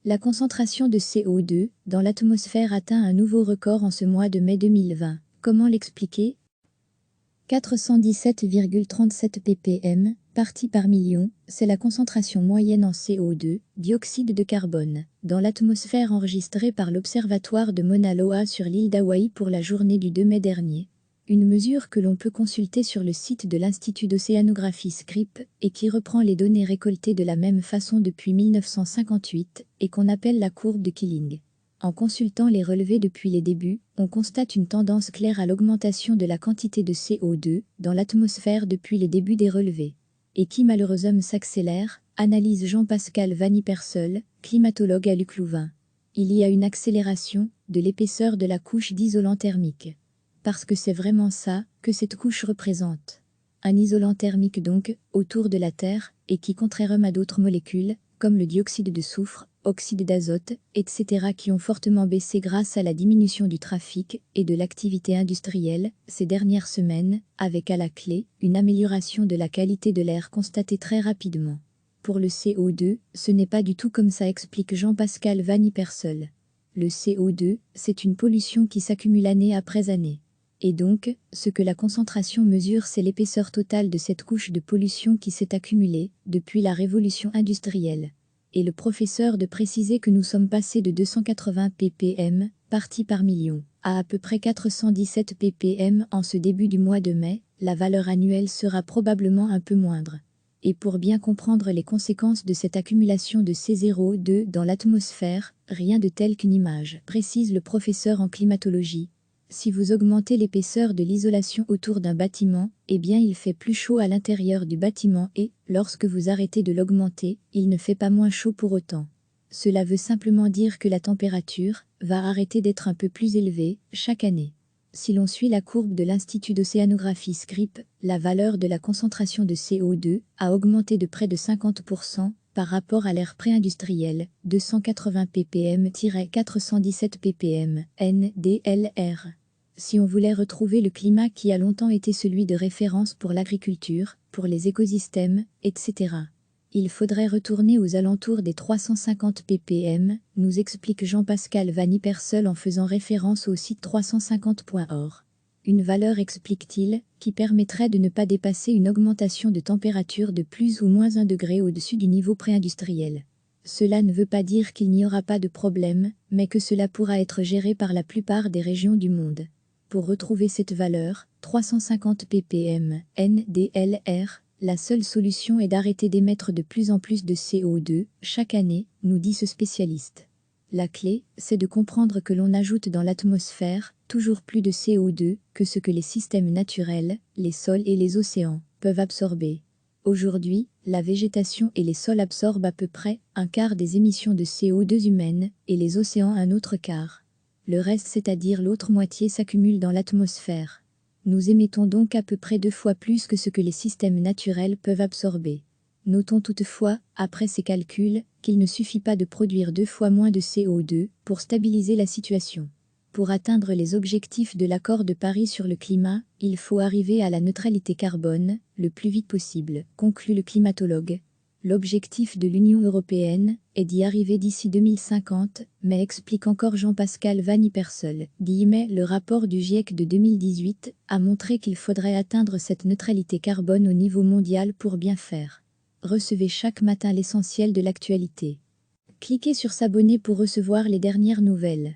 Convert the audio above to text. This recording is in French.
La concentration de CO2 dans l'atmosphère atteint un nouveau record en ce mois de mai 2020. Comment l'expliquer? 417,37 ppm, parties par million, c'est la concentration moyenne en CO2, dioxyde de carbone, dans l'atmosphère enregistrée par l'Observatoire de Mauna Loa sur l'île d'Hawaï pour la journée du 2 mai dernier. Une mesure que l'on peut consulter sur le site de l'Institut d'océanographie SCRIP et qui reprend les données récoltées de la même façon depuis 1958 et qu'on appelle la courbe de Killing. En consultant les relevés depuis les débuts, on constate une tendance claire à l'augmentation de la quantité de CO2 dans l'atmosphère depuis les débuts des relevés. Et qui malheureusement s'accélère, analyse Jean-Pascal Vannipersol, climatologue à Luc Louvain. Il y a une accélération de l'épaisseur de la couche d'isolant thermique. Parce que c'est vraiment ça que cette couche représente. Un isolant thermique donc, autour de la Terre, et qui contrairement à d'autres molécules, comme le dioxyde de soufre, oxyde d'azote, etc. qui ont fortement baissé grâce à la diminution du trafic et de l'activité industrielle ces dernières semaines, avec à la clé une amélioration de la qualité de l'air constatée très rapidement. Pour le CO2, ce n'est pas du tout comme ça, explique Jean-Pascal Vannipersol. Le CO2, c'est une pollution qui s'accumule année après année. Et donc, ce que la concentration mesure, c'est l'épaisseur totale de cette couche de pollution qui s'est accumulée depuis la révolution industrielle. Et le professeur de préciser que nous sommes passés de 280 ppm, parties par million, à peu près 417 ppm en ce début du mois de mai, la valeur annuelle sera probablement un peu moindre. Et pour bien comprendre les conséquences de cette accumulation de C02 dans l'atmosphère, rien de tel qu'une image, précise le professeur en climatologie. Si vous augmentez l'épaisseur de l'isolation autour d'un bâtiment, eh bien il fait plus chaud à l'intérieur du bâtiment et, lorsque vous arrêtez de l'augmenter, il ne fait pas moins chaud pour autant. Cela veut simplement dire que la température va arrêter d'être un peu plus élevée chaque année. Si l'on suit la courbe de l'Institut d'océanographie SCRIP, la valeur de la concentration de CO2 a augmenté de près de 50% par rapport à l'ère pré-industrielle, 280 ppm-417 ppm, NDLR. Si on voulait retrouver le climat qui a longtemps été celui de référence pour l'agriculture, pour les écosystèmes, etc., il faudrait retourner aux alentours des 350 ppm, nous explique Jean-Pascal Vannipersol en faisant référence au site 350.org. Une valeur, explique-t-il, qui permettrait de ne pas dépasser une augmentation de température de plus ou moins 1 degré au-dessus du niveau pré-industriel. Cela ne veut pas dire qu'il n'y aura pas de problème, mais que cela pourra être géré par la plupart des régions du monde. Pour retrouver cette valeur, 350 ppm, NDLR, la seule solution est d'arrêter d'émettre de plus en plus de CO2 chaque année, nous dit ce spécialiste. La clé, c'est de comprendre que l'on ajoute dans l'atmosphère toujours plus de CO2 que ce que les systèmes naturels, les sols et les océans, peuvent absorber. Aujourd'hui, la végétation et les sols absorbent à peu près un quart des émissions de CO2 humaines et les océans un autre quart. Le reste, c'est-à-dire l'autre moitié, s'accumule dans l'atmosphère. Nous émettons donc à peu près 2 fois plus que ce que les systèmes naturels peuvent absorber. Notons toutefois, après ces calculs, qu'il ne suffit pas de produire 2 fois moins de CO2 pour stabiliser la situation. Pour atteindre les objectifs de l'accord de Paris sur le climat, il faut arriver à la neutralité carbone le plus vite possible, conclut le climatologue. L'objectif de l'Union européenne est d'y arriver d'ici 2050, mais explique encore Jean-Pascal Vannipersol. Le rapport du GIEC de 2018 a montré qu'il faudrait atteindre cette neutralité carbone au niveau mondial pour bien faire. Recevez chaque matin l'essentiel de l'actualité. Cliquez sur s'abonner pour recevoir les dernières nouvelles.